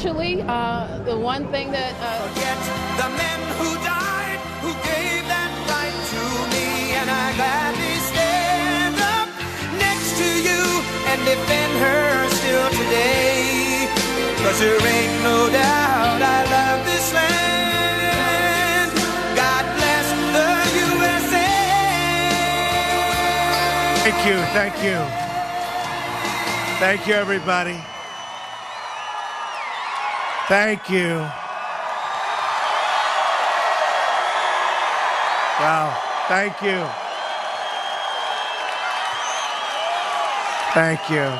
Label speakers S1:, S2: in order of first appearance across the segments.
S1: actually, the one thing that
S2: Forget the men who died, who gave that right to me, and I gladly stand up next to you and defend her still today. 'Cause there ain't no doubt I love this land. God bless the USA.
S3: Thank you, thank you. Thank you, everybody. Thank you. Wow, thank you. Thank you.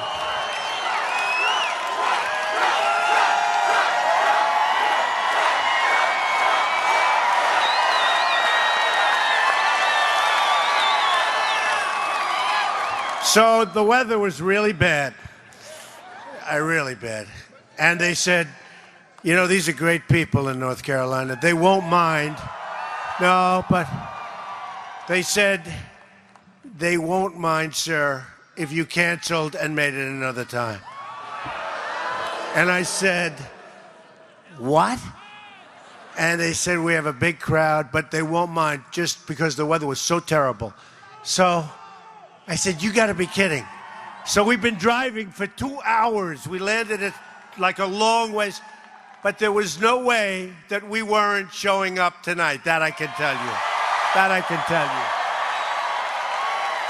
S3: So the weather was really bad. Really bad. And they said, you know, these are great people in North Carolina. They won't mind. No, but they said they won't mind, sir, if you canceled and made it another time. And I said, what? And they said, we have a big crowd, but they won't mind just because the weather was so terrible. So I said, you got to be kidding. So we've been driving for 2 hours. We landed at like a long ways, but there was no way that we weren't showing up tonight. That I can tell you. That I can tell you.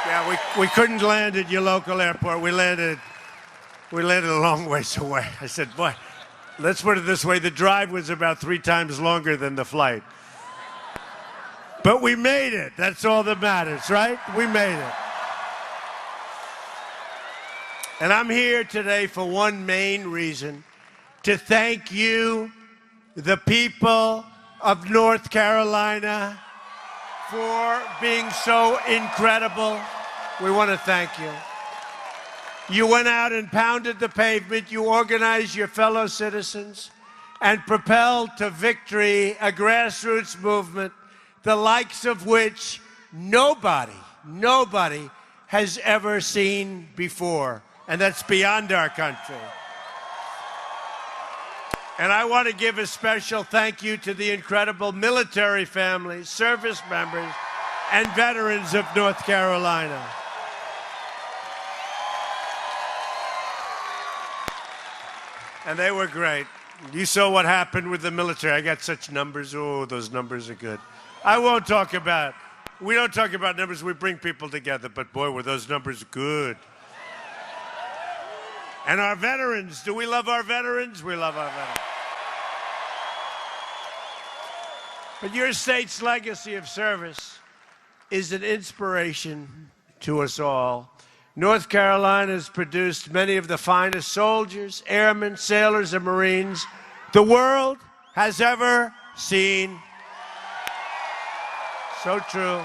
S3: Yeah, we couldn't land at your local airport. We landed a long ways away. I said, boy, let's put it this way. The drive was about 3 times longer than the flight. But we made it. That's all that matters, right? We made it. And I'm here today for one main reason, to thank you, the people of North Carolina, for being so incredible. We want to thank you. You went out and pounded the pavement. You organized your fellow citizens and propelled to victory a grassroots movement, the likes of which nobody has ever seen before. And that's beyond our country. And I want to give a special thank you to the incredible military families, service members, and veterans of North Carolina. And they were great. You saw what happened with the military. I got such numbers. Oh, those numbers are good. I won't talk about, we don't talk about numbers. We bring people together. But boy, were those numbers good. And our veterans, do we love our veterans? We love our veterans. But your state's legacy of service is an inspiration to us all. North Carolina has produced many of the finest soldiers, airmen, sailors, and Marines the world has ever seen. So true.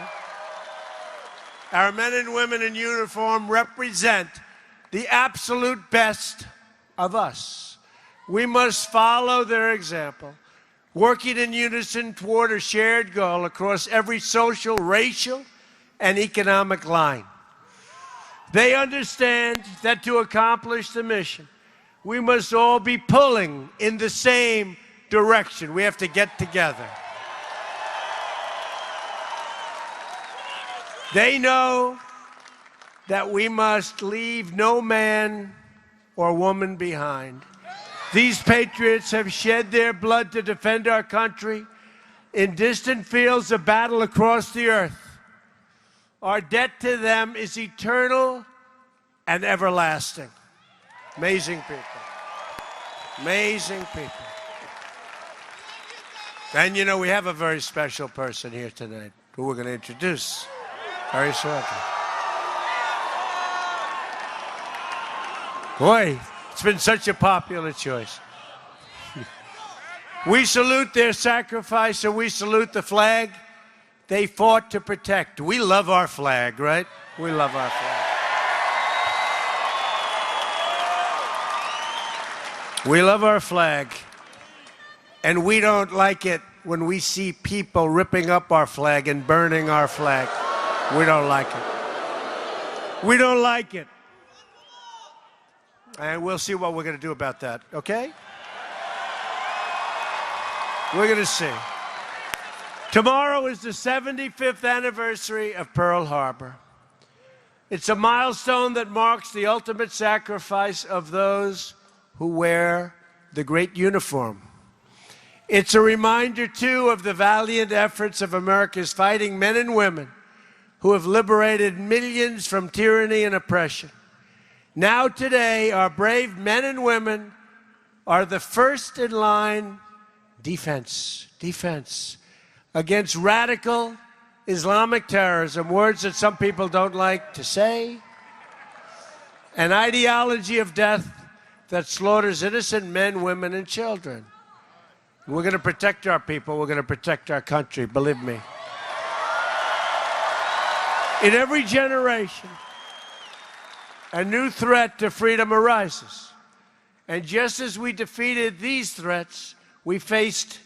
S3: Our men and women in uniform represent the absolute best of us. We must follow their example, working in unison toward a shared goal across every social, racial, and economic line. They understand that to accomplish the mission, we must all be pulling in the same direction. We have to get together. They know that we must leave no man or woman behind. These patriots have shed their blood to defend our country in distant fields of battle across the earth. Our debt to them is eternal and everlasting. Amazing people. Amazing people. And you know, we have a very special person here tonight who we're going to introduce very shortly. Boy, it's been such a popular choice. We salute their sacrifice and we salute the flag they fought to protect. We love our flag, right? We love our flag. We love our flag. And we don't like it when we see people ripping up our flag and burning our flag. We don't like it. We don't like it. And we'll see what we're going to do about that, okay? We're going to see. Tomorrow is the 75th anniversary of Pearl Harbor. It's a milestone that marks the ultimate sacrifice of those who wear the great uniform. It's a reminder, too, of the valiant efforts of America's fighting men and women who have liberated millions from tyranny and oppression. Now today, our brave men and women are the first in line defense against radical Islamic terrorism, words that some people don't like to say, an ideology of death that slaughters innocent men, women, and children. We're going to protect our people. We're going to protect our country, believe me. In every generation, a new threat to freedom arises. And just as we defeated these threats, we faced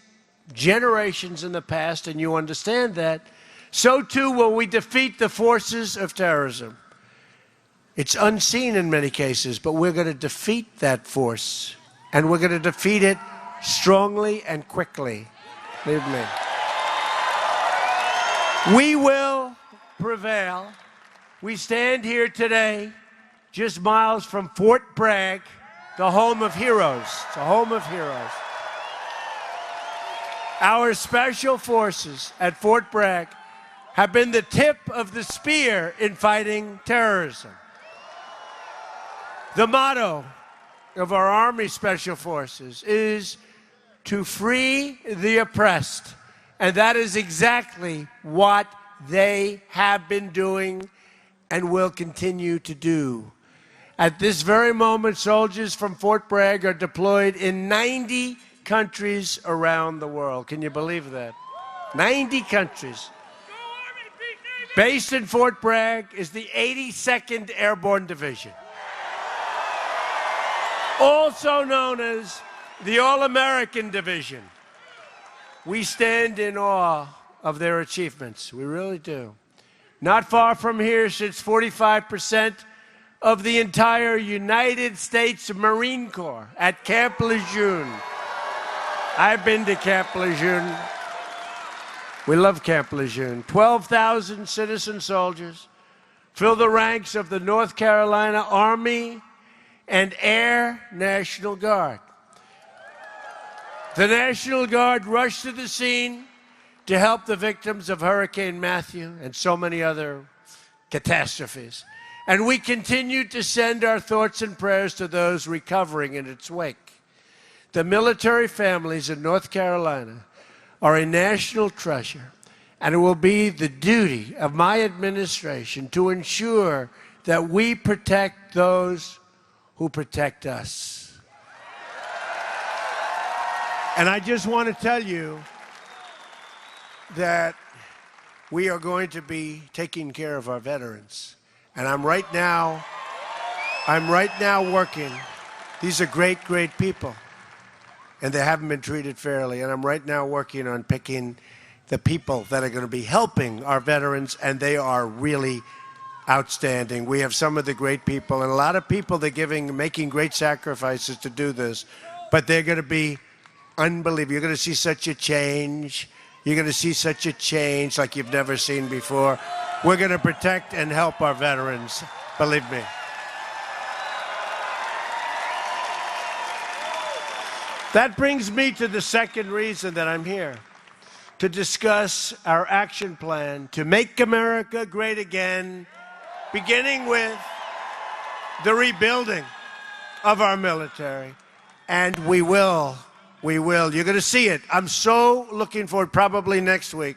S3: generations in the past, and you understand that, so too will we defeat the forces of terrorism. It's unseen in many cases, but we're going to defeat that force, and we're going to defeat it strongly and quickly. Believe me. We will prevail. We stand here today just miles from Fort Bragg, the home of heroes. It's a home of heroes. Our special forces at Fort Bragg have been the tip of the spear in fighting terrorism. The motto of our Army Special Forces is to free the oppressed, and that is exactly what they have been doing and will continue to do. At this very moment, soldiers from Fort Bragg are deployed in 90 countries around the world. Can you believe that? 90 countries. Based in Fort Bragg is the 82nd Airborne Division, also known as the All-American Division. We stand in awe of their achievements. We really do. Not far from here sits 45% of the entire United States Marine Corps at Camp Lejeune. I've been to Camp Lejeune. We love Camp Lejeune. 12,000 citizen soldiers fill the ranks of the North Carolina Army and Air National Guard. The National Guard rushed to the scene to help the victims of Hurricane Matthew and so many other catastrophes. And we continue to send our thoughts and prayers to those recovering in its wake. The military families in North Carolina are a national treasure, and it will be the duty of my administration to ensure that we protect those who protect us. And I just want to tell you that we are going to be taking care of our veterans. And I'm right now working. These are great, great people. And they haven't been treated fairly. And I'm right now working on picking the people that are going to be helping our veterans, and they are really outstanding. We have some of the great people, and a lot of people that are making great sacrifices to do this, but they're going to be unbelievable. You're going to see such a change. You're going to see such a change like you've never seen before. We're going to protect and help our veterans, believe me. That brings me to the second reason that I'm here, to discuss our action plan to make America great again, beginning with the rebuilding of our military. And we will. You're going to see it. I'm so looking forward, probably next week,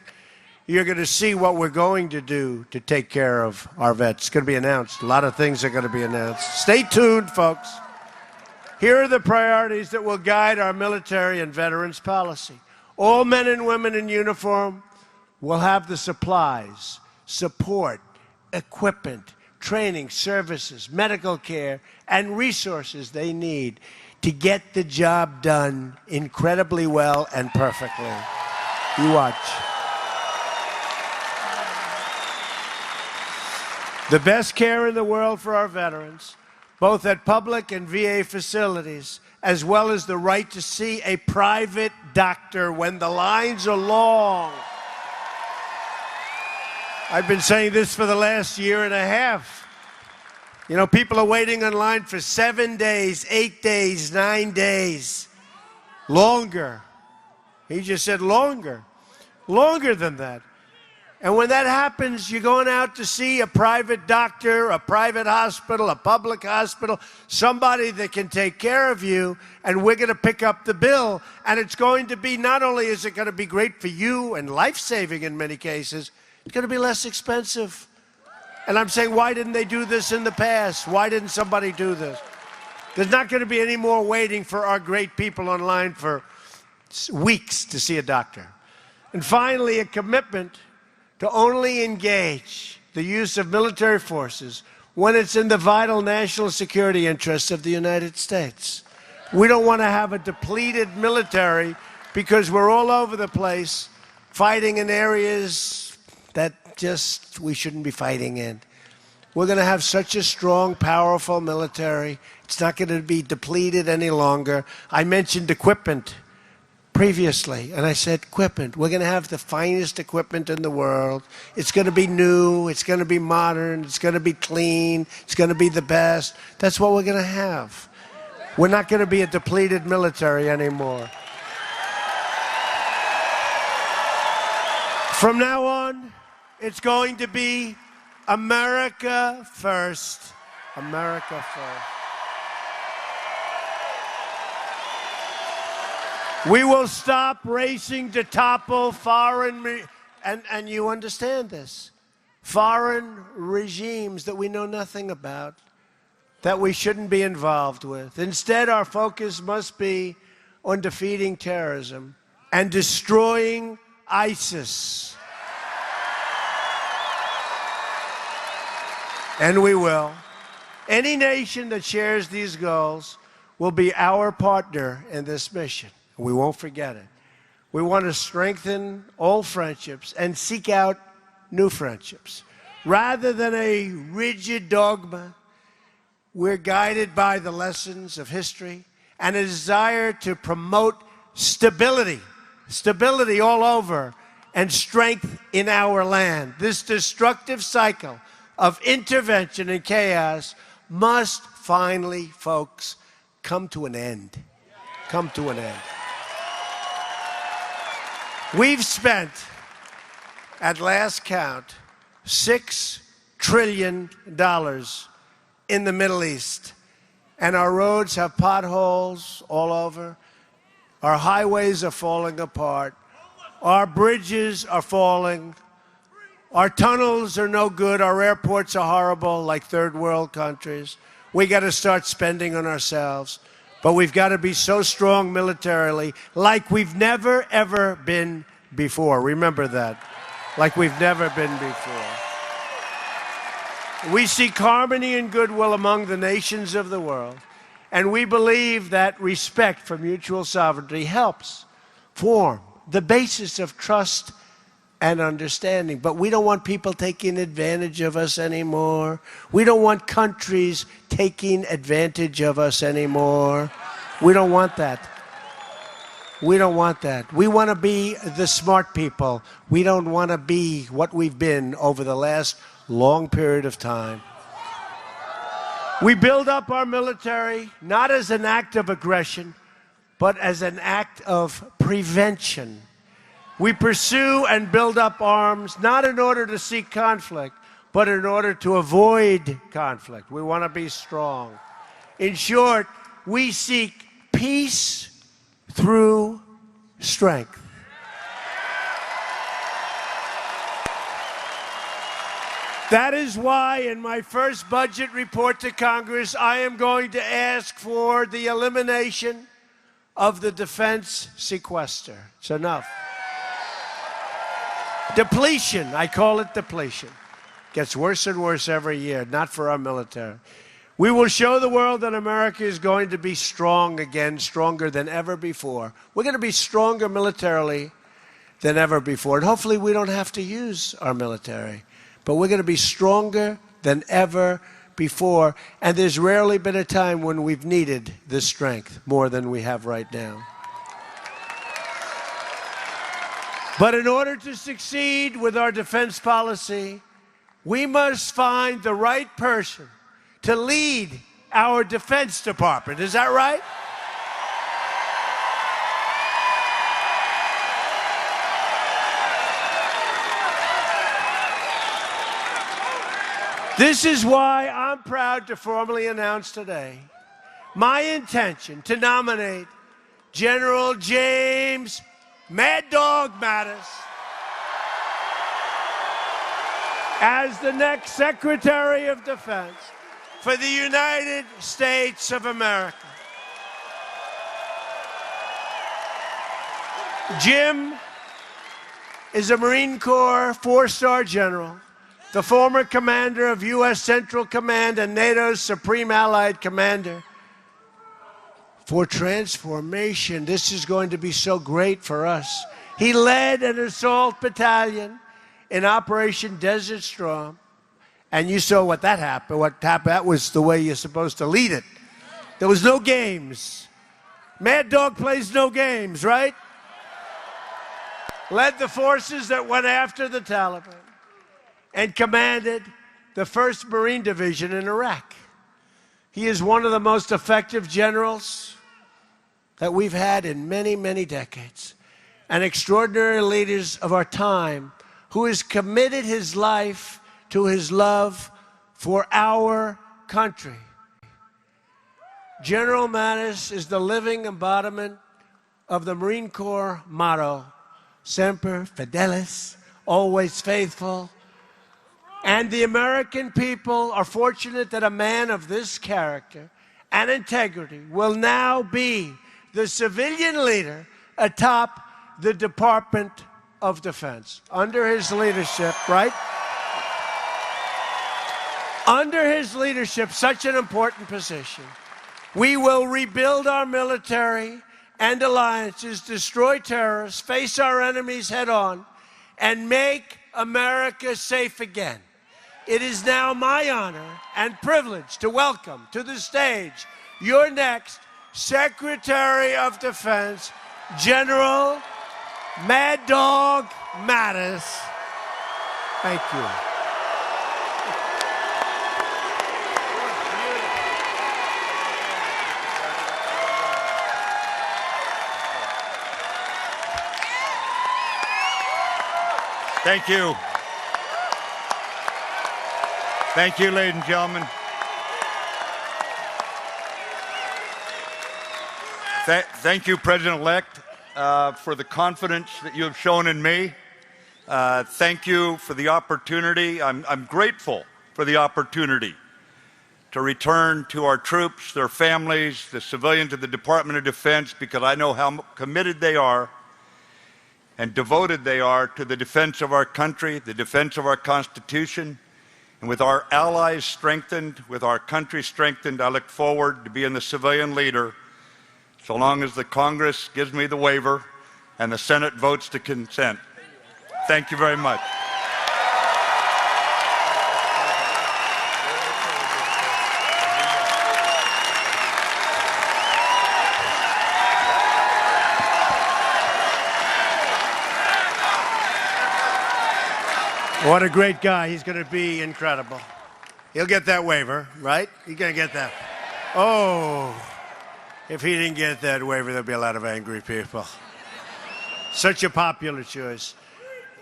S3: you're going to see what we're going to do to take care of our vets. It's going to be announced. A lot of things are going to be announced. Stay tuned, folks. Here are the priorities that will guide our military and veterans policy. All men and women in uniform will have the supplies, support, equipment, training, services, medical care, and resources they need to get the job done incredibly well and perfectly. You watch. The best care in the world for our veterans, both at public and VA facilities, as well as the right to see a private doctor when the lines are long. I've been saying this for the last year and a half. You know, people are waiting in line for 7 days, 8 days, 9 days. Longer. He just said longer. Longer than that. And when that happens, you're going out to see a private doctor, a private hospital, a public hospital, somebody that can take care of you, and we're going to pick up the bill. And it's going to be, not only is it going to be great for you and life-saving in many cases, it's going to be less expensive. And I'm saying, why didn't they do this in the past? Why didn't somebody do this? There's not going to be any more waiting for our great people online for weeks to see a doctor. And finally, a commitment to only engage the use of military forces when it's in the vital national security interests of the United States. We don't want to have a depleted military because we're all over the place fighting in areas that just we shouldn't be fighting in. We're going to have such a strong, powerful military. It's not going to be depleted any longer. I mentioned equipment previously, and I said equipment. We're going to have the finest equipment in the world. It's going to be new. It's going to be modern. It's going to be clean. It's going to be the best. That's what we're going to have. We're not going to be a depleted military anymore. From now on, it's going to be America first. America first. We will stop racing to topple foreign, and you understand this, foreign regimes that we know nothing about, that we shouldn't be involved with. Instead, our focus must be on defeating terrorism and destroying ISIS. And we will. Any nation that shares these goals will be our partner in this mission. We won't forget it. We want to strengthen old friendships and seek out new friendships. Rather than a rigid dogma, we're guided by the lessons of history and a desire to promote stability all over, and strength in our land. This destructive cycle of intervention and chaos must finally, folks, come to an end. Come to an end. We've spent, at last count, $6 trillion in the Middle East. And our roads have potholes all over. Our highways are falling apart. Our bridges are falling. Our tunnels are no good. Our airports are horrible, like third world countries. We got to start spending on ourselves. But we've got to be so strong militarily, like we've never, ever been before. Remember that. Like we've never been before. We seek harmony and goodwill among the nations of the world. And we believe that respect for mutual sovereignty helps form the basis of trust and understanding. But we don't want people taking advantage of us anymore. We don't want countries taking advantage of us anymore. We don't want that. We don't want that. We want to be the smart people. We don't want to be what we've been over the last long period of time. We build up our military not as an act of aggression, but as an act of prevention. We pursue and build up arms not in order to seek conflict, but in order to avoid conflict. We want to be strong. In short, we seek peace through strength. That is why in my first budget report to Congress, I am going to ask for the elimination of the defense sequester. It's enough. Depletion, I call it depletion. Gets worse and worse every year, not for our military. We will show the world that America is going to be strong again, stronger than ever before. We're going to be stronger militarily than ever before. And hopefully we don't have to use our military. But we're going to be stronger than ever before, and there's rarely been a time when we've needed this strength more than we have right now. But in order to succeed with our defense policy, we must find the right person to lead our Defense Department. Is that right? This is why I'm proud to formally announce today my intention to nominate General James Mad Dog Mattis as the next Secretary of Defense for the United States of America. Jim is a Marine Corps four-star general, the former commander of U.S. Central Command and NATO's Supreme Allied Commander. For transformation, this is going to be so great for us. He led an assault battalion in Operation Desert Storm, and you saw what that happened. That was the way you're supposed to lead it. There was no games. Mad Dog plays no games, right? Led the forces that went after the Taliban and commanded the 1st Marine Division in Iraq. He is one of the most effective generals that we've had in many, many decades. An extraordinary leader of our time who has committed his life to his love for our country. General Mattis is the living embodiment of the Marine Corps motto, Semper Fidelis, always faithful. And the American people are fortunate that a man of this character and integrity will now be the civilian leader atop the Department of Defense. Under his leadership, right? Under his leadership, such an important position, we will rebuild our military and alliances, destroy terrorists, face our enemies head on, and make America safe again. It is now my honor and privilege to welcome to the stage your next Secretary of Defense, General Mad Dog Mattis. Thank you.
S4: Thank you. Thank you, ladies and gentlemen. Thank you, President-elect, for the confidence that you have shown in me. Thank you for the opportunity. I'm grateful for the opportunity to return to our troops, their families, the civilians of the Department of Defense, because I know how committed they are and devoted they are to the defense of our country, the defense of our Constitution. And with our allies strengthened, with our country strengthened, I look forward to being the civilian leader so long as the Congress gives me the waiver and the Senate votes to consent. Thank you very much.
S3: What a great guy. He's going to be incredible. He'll get that waiver, right? He's going to get that. Oh, if he didn't get that waiver, there'll be a lot of angry people. Such a popular choice.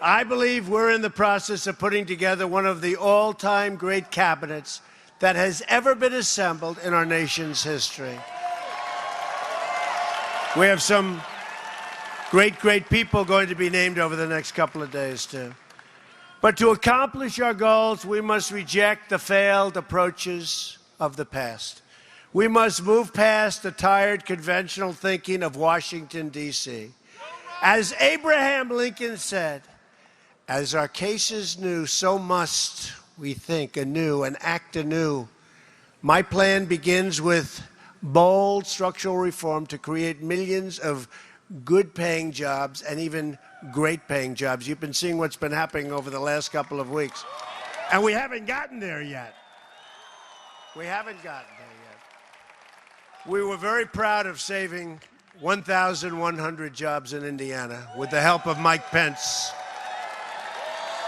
S3: I believe we're in the process of putting together one of the all-time great cabinets that has ever been assembled in our nation's history. We have some great, great people going to be named over the next couple of days, too. But to accomplish our goals, we must reject the failed approaches of the past. We must move past the tired conventional thinking of Washington, D.C. As Abraham Lincoln said, as our case is new, so must we think anew and act anew. My plan begins with bold structural reform to create millions of good-paying jobs and even great-paying jobs. You've been seeing what's been happening over the last couple of weeks. And we haven't gotten there yet. We haven't gotten there yet. We were very proud of saving 1,100 jobs in Indiana with the help of Mike Pence,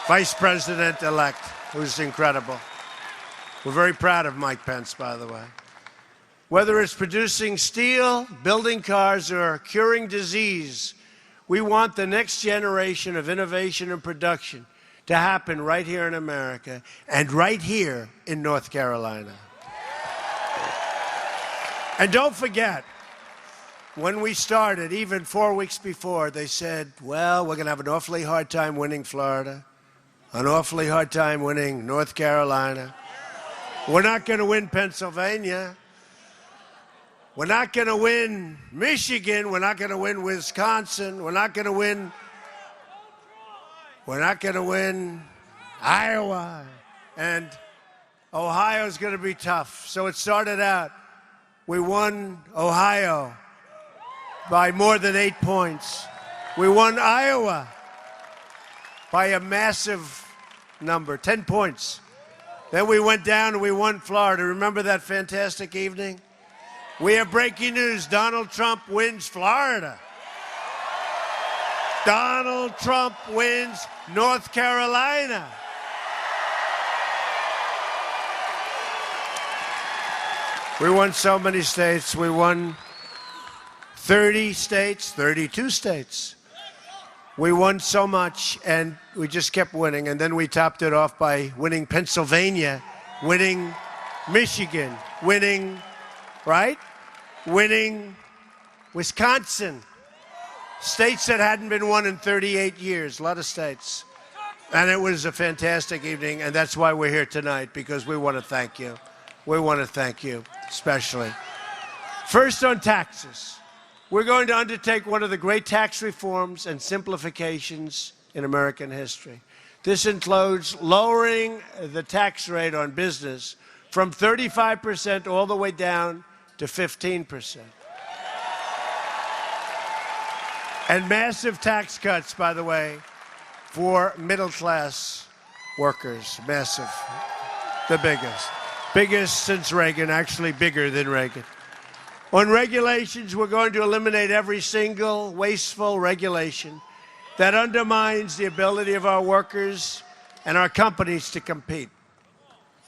S3: Vice President-elect, who's incredible. We're very proud of Mike Pence, by the way. Whether it's producing steel, building cars, or curing disease, we want the next generation of innovation and production to happen right here in America and right here in North Carolina. And don't forget, when we started, even 4 weeks before, they said, well, we're going to have an awfully hard time winning Florida, an awfully hard time winning North Carolina. We're not going to win Pennsylvania. We're not going to win Michigan. We're not going to win Wisconsin. We're not going to win Iowa. And Ohio's going to be tough. So it started out, we won Ohio by more than 8 points. We won Iowa by a massive number, 10 points. Then we went down and we won Florida. Remember that fantastic evening? We have breaking news. Donald Trump wins Florida. Donald Trump wins North Carolina. We won so many states. We won 30 states, 32 states. We won so much, and we just kept winning. And then we topped it off by winning Pennsylvania, winning Michigan, winning, right? Winning Wisconsin. States that hadn't been won in 38 years, a lot of states. And it was a fantastic evening, and that's why we're here tonight, because we want to thank you. We want to thank you, especially. First, on taxes. We're going to undertake one of the great tax reforms and simplifications in American history. This includes lowering the tax rate on business from 35% all the way down to 15%. And massive tax cuts, by the way, for middle-class workers. Massive. The biggest. Biggest since Reagan, actually bigger than Reagan. On regulations, we're going to eliminate every single wasteful regulation that undermines the ability of our workers and our companies to compete.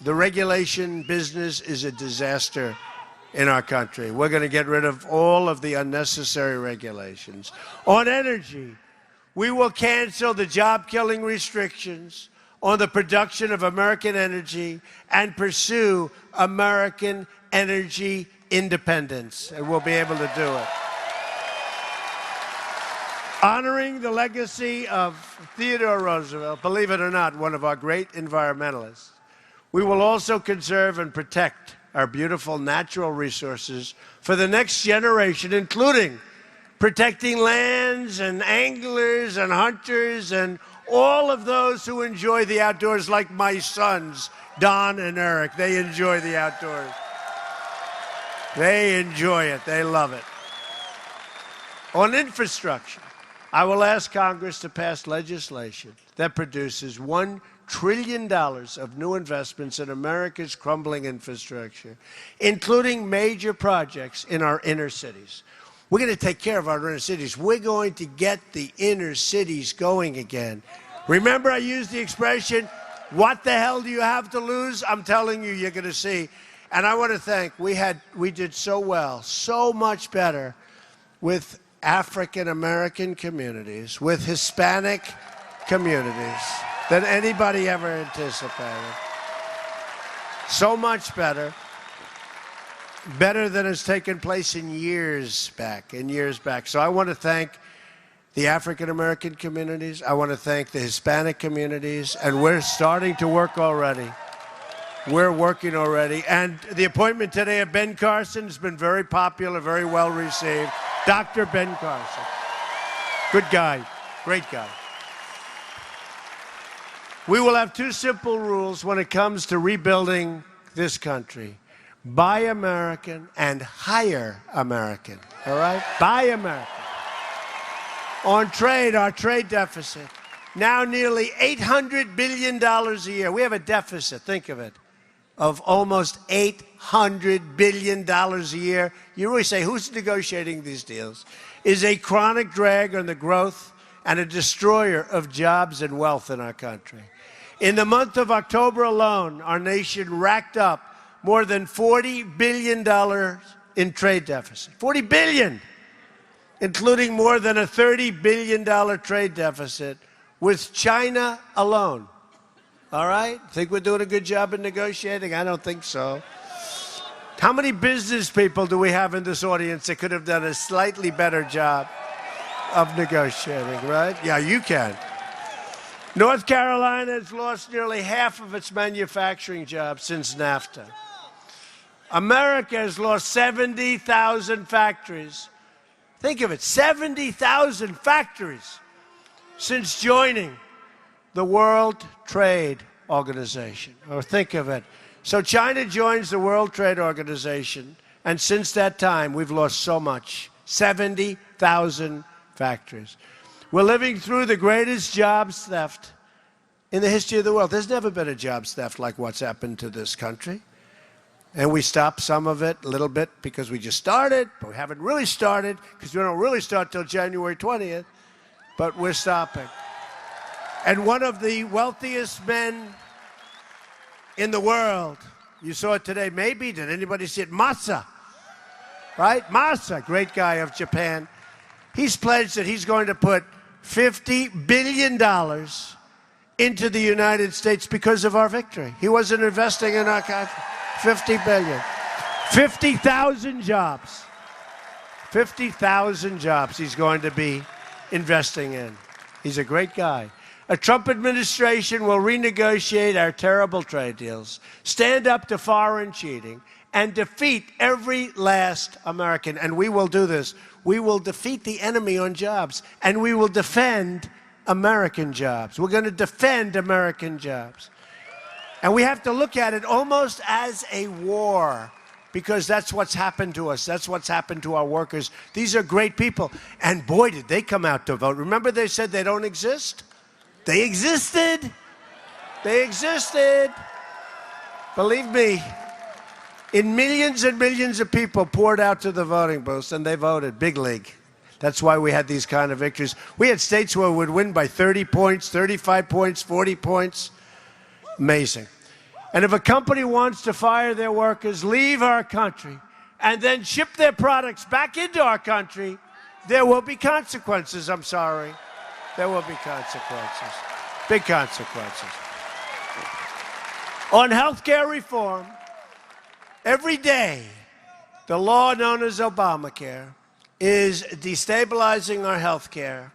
S3: The regulation business is a disaster in our country. We're going to get rid of all of the unnecessary regulations. On energy, we will cancel the job-killing restrictions on the production of American energy and pursue American energy independence, and we'll be able to do it. Honoring the legacy of Theodore Roosevelt, believe it or not, one of our great environmentalists, we will also conserve and protect our beautiful natural resources for the next generation, including protecting lands and anglers and hunters and all of those who enjoy the outdoors, like my sons, Don and Eric. They enjoy the outdoors. They enjoy it. They love it. On infrastructure, I will ask Congress to pass legislation that produces $1 trillion of new investments in America's crumbling infrastructure, including major projects in our inner cities. We're going to take care of our inner cities. We're going to get the inner cities going again. Remember, I used the expression, what the hell do you have to lose? I'm telling you, you're going to see. And I want to thank, we did so well, so much better with African-American communities, with Hispanic communities than anybody ever anticipated. So much better. Better than has taken place in years back. So I want to thank the African-American communities. I want to thank the Hispanic communities. And we're starting to work already. We're working already. And the appointment today of Ben Carson has been very popular, very well received. Dr. Ben Carson. Good guy. Great guy. We will have two simple rules when it comes to rebuilding this country. Buy American and hire American. All right? Buy American. On trade, our trade deficit, now nearly $800 billion a year. We have a deficit, think of it. of almost $800 billion a year. You really say, who's negotiating these deals? Is a chronic drag on the growth and a destroyer of jobs and wealth in our country. In the month of October alone, our nation racked up more than $40 billion in trade deficit. $40 billion, including more than a $30 billion trade deficit with China alone. All right? Think we're doing a good job in negotiating? I don't think so. How many business people do we have in this audience that could have done a slightly better job of negotiating, right? Yeah, you can. North Carolina has lost nearly half of its manufacturing jobs since NAFTA. America has lost 70,000 factories. Think of it, 70,000 factories since joining the World Trade Organization. Or think of it. So China joins the World Trade Organization, and since that time, we've lost so much. 70,000 factories. We're living through the greatest jobs theft in the history of the world. There's never been a jobs theft like what's happened to this country. And we stopped some of it a little bit because we just started, but we haven't really started because we don't really start till January 20th, but we're stopping. And one of the wealthiest men in the world, you saw it today, maybe, did anybody see it? Masa, right? Masa, great guy of Japan. He's pledged that he's going to put $50 billion into the United States because of our victory. He wasn't investing in our country. 50 billion. 50,000 jobs. 50,000 jobs he's going to be investing in. He's a great guy. A Trump administration will renegotiate our terrible trade deals, stand up to foreign cheating, and defeat every last American. And we will do this. We will defeat the enemy on jobs, and we will defend American jobs. We're going to defend American jobs. And we have to look at it almost as a war, because that's what's happened to us. That's what's happened to our workers. These are great people. And boy, did they come out to vote. Remember they said they don't exist? They existed. They existed. Believe me, in millions and millions of people poured out to the voting booths, and they voted. Big league. That's why we had these kind of victories. We had states where we would win by 30 points, 35 points, 40 points. Amazing. And if a company wants to fire their workers, leave our country, and then ship their products back into our country, there will be consequences. I'm sorry. There will be consequences. Big consequences. On health care reform, every day, the law known as Obamacare is destabilizing our health care,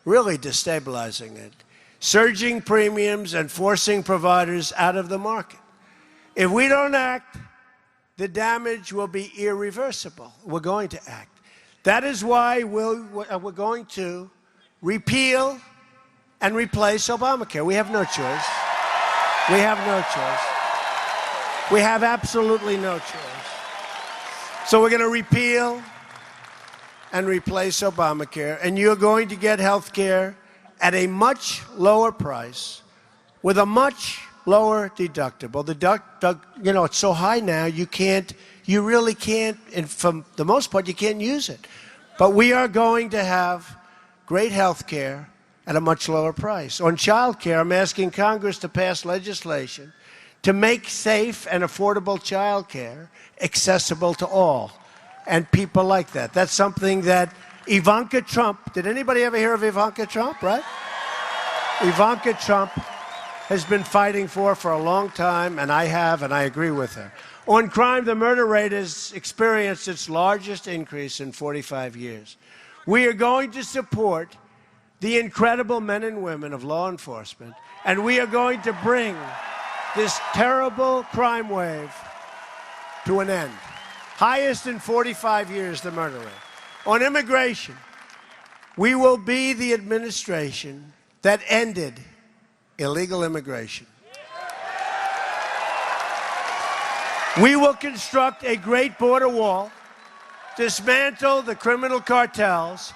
S3: really destabilizing it, surging premiums and forcing providers out of the market. If we don't act, the damage will be irreversible. We're going to act. That is why we're going to repeal and replace Obamacare. We have no choice. We have no choice. We have absolutely no choice. So we're going to repeal and replace Obamacare, and you're going to get health care at a much lower price with a much lower deductible. It's so high now, you really can't, and for the most part, you can't use it. But we are going to have great health care at a much lower price. On child care, I'm asking Congress to pass legislation to make safe and affordable child care accessible to all, and people like that. That's something that Ivanka Trump, did anybody ever hear of Ivanka Trump, right? Ivanka Trump has been fighting for a long time, and I have, and I agree with her. On crime, the murder rate has experienced its largest increase in 45 years. We are going to support the incredible men and women of law enforcement, and we are going to bring this terrible crime wave to an end. Highest in 45 years, the murder rate. On immigration, we will be the administration that ended illegal immigration. We will construct a great border wall, dismantle the criminal cartels,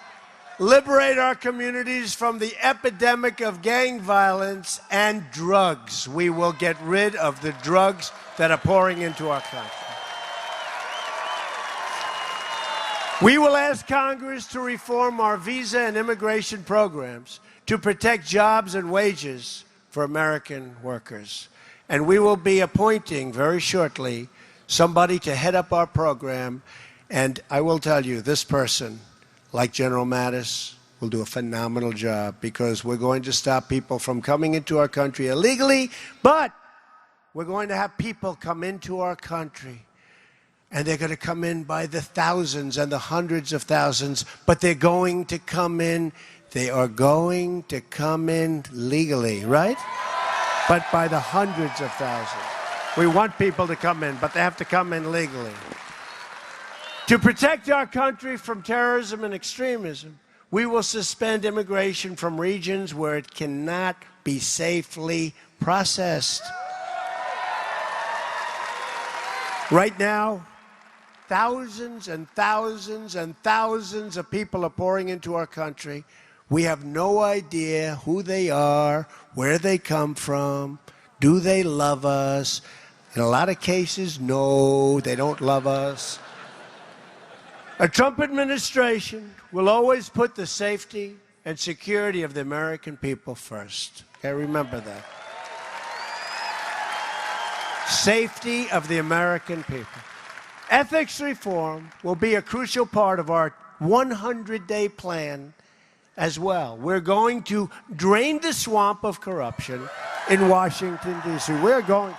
S3: liberate our communities from the epidemic of gang violence and drugs. We will get rid of the drugs that are pouring into our country. We will ask Congress to reform our visa and immigration programs to protect jobs and wages for American workers. And we will be appointing very shortly somebody to head up our program. And I will tell you, this person, like General Mattis, will do a phenomenal job, because we're going to stop people from coming into our country illegally, but we're going to have people come into our country, and they're going to come in by the thousands and the hundreds of thousands, but they're going to come in, they are going to come in legally, right? But by the hundreds of thousands. We want people to come in, but they have to come in legally. To protect our country from terrorism and extremism, we will suspend immigration from regions where it cannot be safely processed. Right now, thousands and thousands and thousands of people are pouring into our country. We have no idea who they are, where they come from, do they love us? In a lot of cases, no, they don't love us. A Trump administration will always put the safety and security of the American people first. Okay, remember that. Safety of the American people. Ethics reform will be a crucial part of our 100-day plan as well. We're going to drain the swamp of corruption in Washington, D.C. We're going to.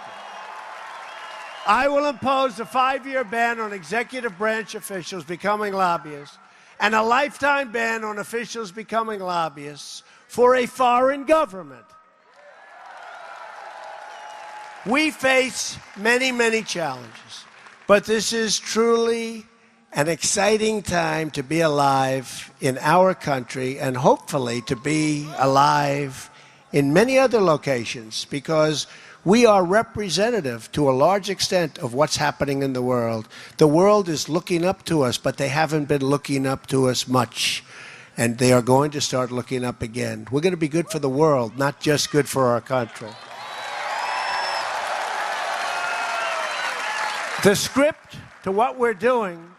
S3: I will impose a 5-year ban on executive branch officials becoming lobbyists and a lifetime ban on officials becoming lobbyists for a foreign government. We face many, many challenges, but this is truly an exciting time to be alive in our country, and hopefully to be alive in many other locations, because we are representative to a large extent of what's happening in the world. The world is looking up to us, but they haven't been looking up to us much. And they are going to start looking up again. We're going to be good for the world, not just good for our country. The script to what we're doing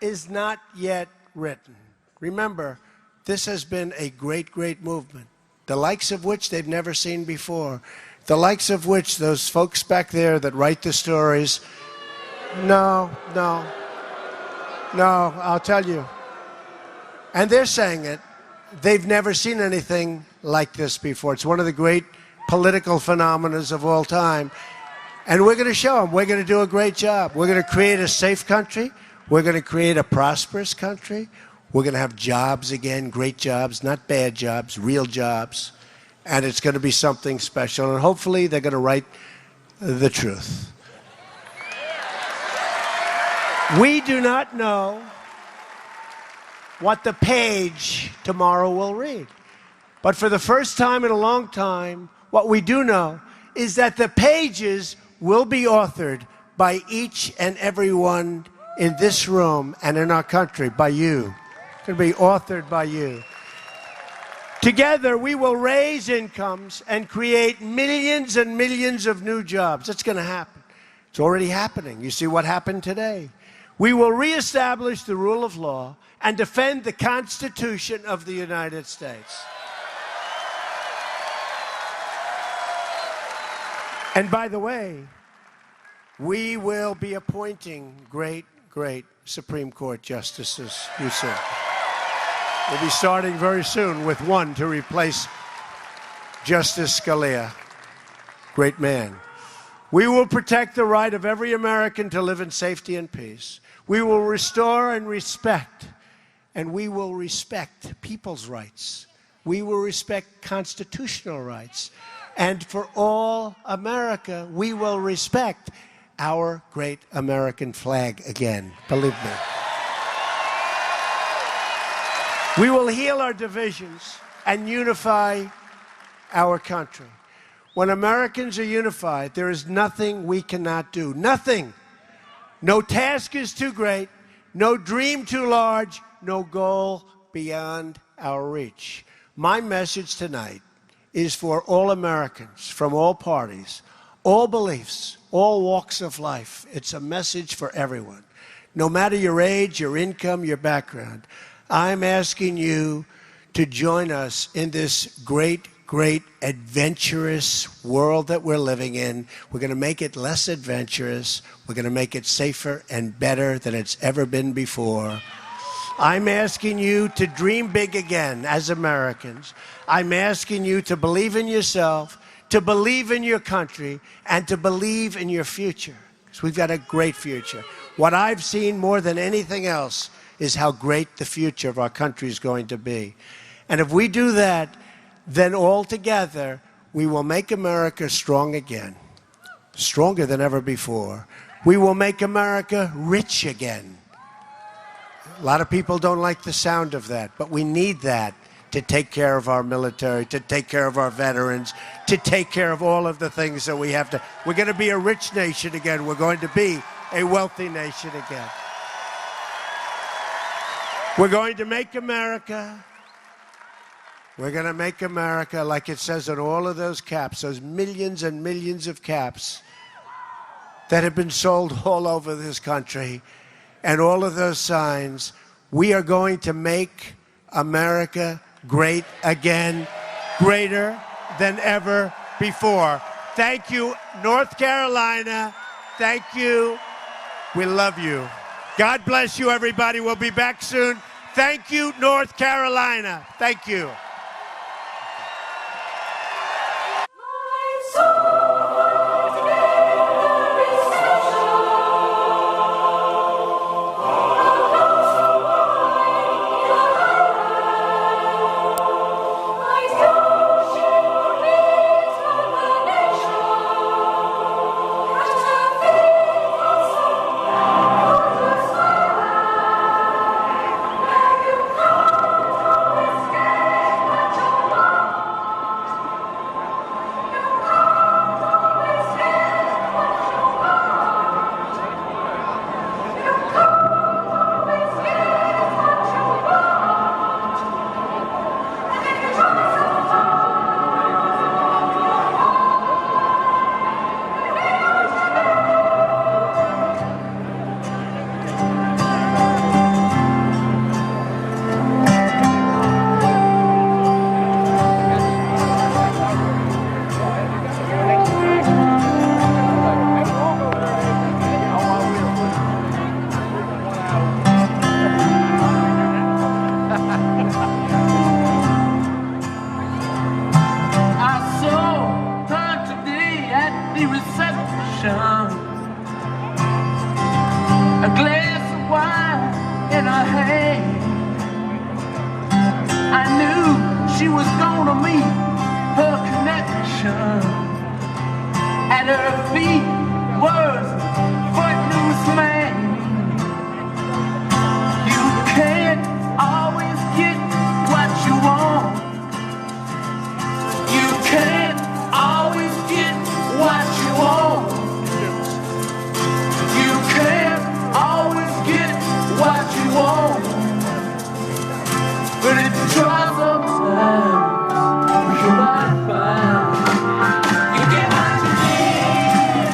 S3: is not yet written. Remember, this has been a great, great movement, the likes of which they've never seen before. The likes of which those folks back there that write the stories, no, I'll tell you. And they're saying it. They've never seen anything like this before. It's one of the great political phenomena of all time. And we're going to show them. We're going to do a great job. We're going to create a safe country. We're going to create a prosperous country. We're going to have jobs again, great jobs, not bad jobs, real jobs. And it's going to be something special. And hopefully they're going to write the truth. We do not know what the page tomorrow will read. But for the first time in a long time, what we do know is that the pages will be authored by each and every one in this room and in our country, by you. It's going to be authored by you. Together, we will raise incomes and create millions and millions of new jobs. It's going to happen. It's already happening. You see what happened today. We will reestablish the rule of law and defend the Constitution of the United States. And by the way, we will be appointing great, great Supreme Court justices, you see. We'll be starting very soon with one to replace Justice Scalia. Great man. We will protect the right of every American to live in safety and peace. We will restore and respect, and we will respect people's rights. We will respect constitutional rights. And for all America, we will respect our great American flag again, believe me. We will heal our divisions and unify our country. When Americans are unified, there is nothing we cannot do. Nothing. No task is too great, no dream too large, no goal beyond our reach. My message tonight is for all Americans from all parties, all beliefs, all walks of life. It's a message for everyone. No matter your age, your income, your background, I'm asking you to join us in this great adventurous world that we're living in. We're going to make it less adventurous. We're going to make it safer and better than it's ever been before. I'm asking you to dream big again as Americans. I'm asking you to believe in yourself, to believe in your country, and to believe in your future. Because we've got a great future. What I've seen more than anything else is how great the future of our country is going to be. And if we do that, then all together, we will make America strong again, stronger than ever before. We will make America rich again. A lot of people don't like the sound of that, but we need that to take care of our military, to take care of our veterans, to take care of all of the things that we have to. We're going to be a rich nation again. We're going to be a wealthy nation again. We're going to make America. We're going to make America, like it says on all of those caps, those millions and millions of caps that have been sold all over this country, and all of those signs. We are going to make America great again, greater than ever before. Thank you, North Carolina. Thank you. We love you. God bless you, everybody. We'll be back soon. Thank you, North Carolina. Thank you.
S5: A glass of wine in her hand. I knew she was gonna meet her connection. At her feet was a footloose man. You can't always get what you want. You can't always get what you want. You can't always get what you want. But if you try sometimes, you might find you get what you need.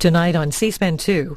S6: Tonight on C-SPAN 2,